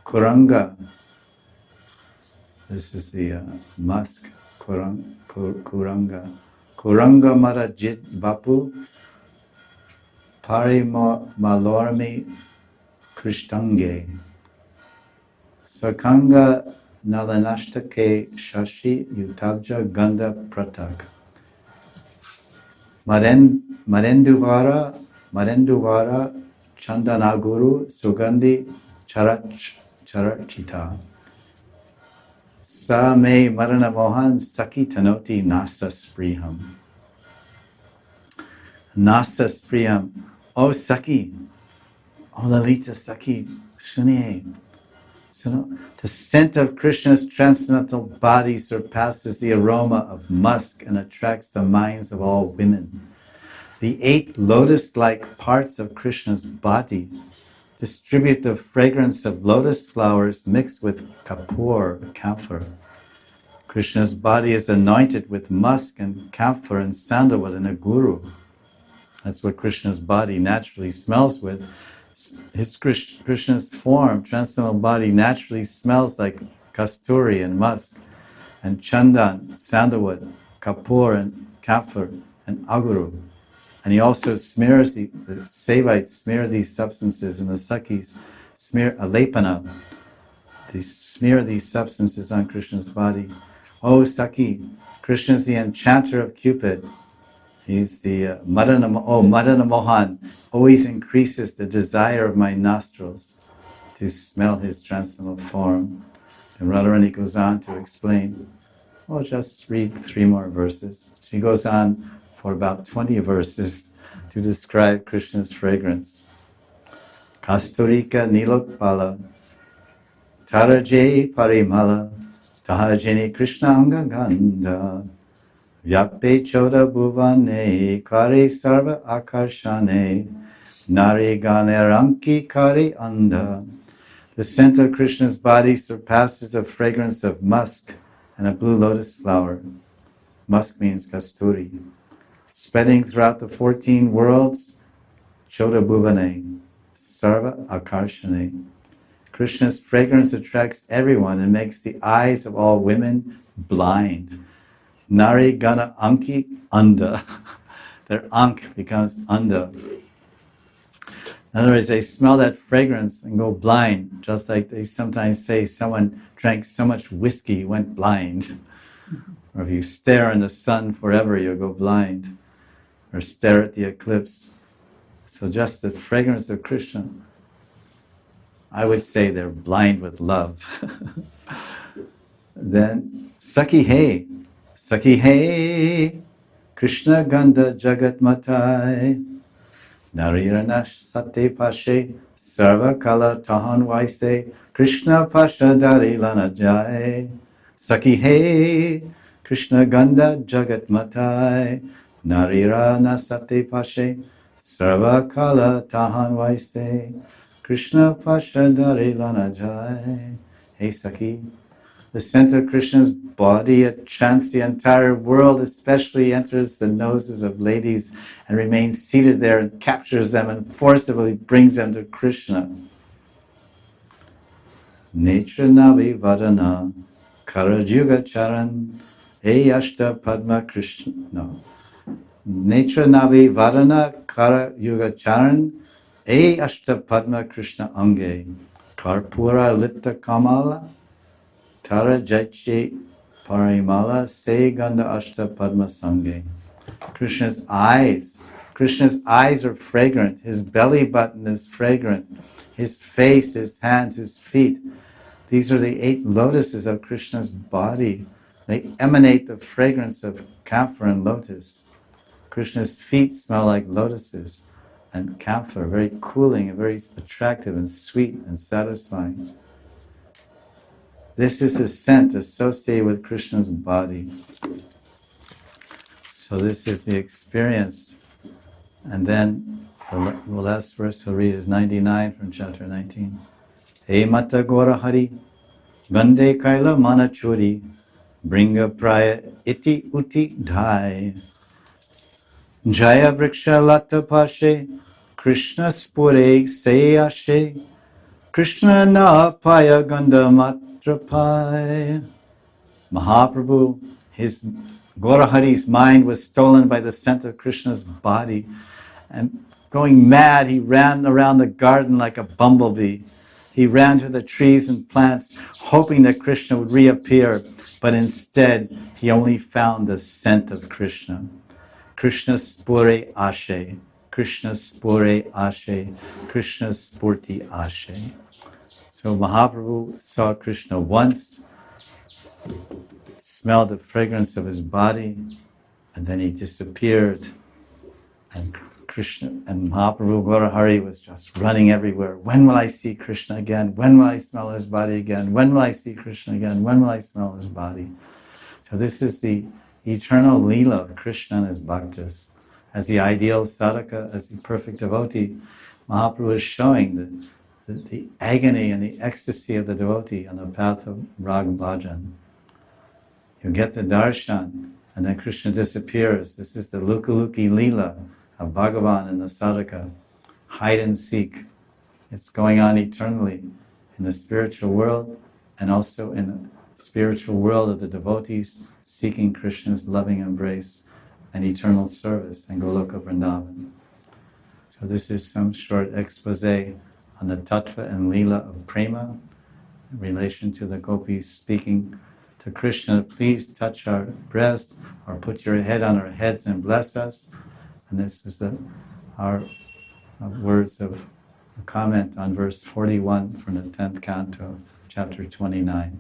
Kuranga. This is the musk. Kuranga. Kuranga mara jit vapu pari malormi krishtange. Sakanga nalanashtake shashi yutabja ganda pratak. Marenduvara Chandanaguru Sugandhi Charachita. Sa me Marana Mohan Saki Tanoti Nasa Spriham. Nasa Spriham. Oh Saki. Oh Lalita Saki. Shuniye. So the scent of Krishna's transcendental body surpasses the aroma of musk and attracts the minds of all women. The 8 lotus-like parts of Krishna's body distribute the fragrance of lotus flowers mixed with kapoor, camphor. Krishna's body is anointed with musk and camphor and sandalwood and a guru. That's what Krishna's body naturally smells with. Krishna's form, transcendental body, naturally smells like kasturi and musk, and chandan, sandalwood, kapoor and camphor, and aguru. And he also smears, the Sevites smear these substances, and the Sakis smear alepana. They smear these substances on Krishna's body. Oh Saki, Krishna is the enchanter of Cupid. He's the Madana Mohan, always increases the desire of my nostrils to smell his transcendental form. And Radharani goes on to explain. I'll just read 3 more verses. She goes on for about 20 verses to describe Krishna's fragrance. Kasturika Nilokpala Taraje Parimala Tahajini Krishna Anga Gandha Vyape Choda Bhuvane Kare Sarva Akarshane Nari Gane Ranki Kare Anda. The scent of Krishna's body surpasses the fragrance of musk and a blue lotus flower. Musk means kasturi. Spreading throughout the 14 worlds, Choda Bhuvane, Sarva Akarshane. Krishna's fragrance attracts everyone and makes the eyes of all women blind. Nari Gana Anki Anda. Their Ank becomes Anda. In other words, they smell that fragrance and go blind, just like they sometimes say someone drank so much whiskey, went blind. Or if you stare in the sun forever, you'll go blind. Or stare at the eclipse. So just the fragrance of Krishna, I would say they're blind with love. Then, Saki He, Krishna Ganda Jagat Matai, Nariranash Sate Pashe, Sarva Kala Tahan Vaise, Krishna Pasha Dari Lana Jai, Saki He, Krishna Ganda Jagat Matai, Narirana Sate Pashe, Sarva Kala Tahan Vaise, Krishna Pasha Dari Lana Jai. Hey Saki, the scent of Krishna's body enchants the entire world, especially enters the noses of ladies and remains seated there and captures them and forcibly brings them to Krishna. Netra Navi Vadana Karajuga Charan Ashta Padma Krishna. No. Netra Navi Vadana Karajuga Charan Ashta Padma Krishna Ange Karpura Lipta Kamala Tara Jaichi Parimala Se Ganda Ashta Padma Sange. Krishna's eyes are fragrant. His belly button is fragrant. His face, his hands, his feet. These are the 8 lotuses of Krishna's body. They emanate the fragrance of camphor and lotus. Krishna's feet smell like lotuses and camphor, very cooling and very attractive and sweet and satisfying. This is the scent associated with Krishna's body. So this is the experience. And then the last verse we'll read is 99 from chapter 19. Hey Mata Gora Hari, Gande Kaila Manachuri, Bringa Praya Iti Uti Dhai, Jaya Vriksha Lata Pashe, Krishna Spure Se Ashe, Krishna na paya gandhamatrapai. Mahaprabhu, his Gaurahari's mind was stolen by the scent of Krishna's body, and going mad, he ran around the garden like a bumblebee. He ran to the trees and plants, hoping that Krishna would reappear, but instead he only found the scent of Krishna. Krishna spure ashe, Krishna spure ashe, Krishna spurti ashe. So Mahaprabhu saw Krishna once, smelled the fragrance of his body, and then he disappeared. And Krishna and Mahaprabhu Gaurahari was just running everywhere. When will I see Krishna again? When will I smell his body again? When will I see Krishna again? When will I smell his body? So this is the eternal lila of Krishna and his bhaktas. As the ideal sadhaka, as the perfect devotee, Mahaprabhu is showing the agony and the ecstasy of the devotee on the path of rag bhajan. You get the darshan, and then Krishna disappears. This is the luka-luki lila of Bhagavan and the sadhaka. Hide and seek. It's going on eternally in the spiritual world and also in the spiritual world of the devotees seeking Krishna's loving embrace and eternal service in Goloka Vrindavan. So this is some short expose on the tattva and lila of prema in relation to the gopis speaking to Krishna, please touch our breast or put your head on our heads and bless us. And this is our words of a comment on verse 41 from the 10th canto, chapter 29.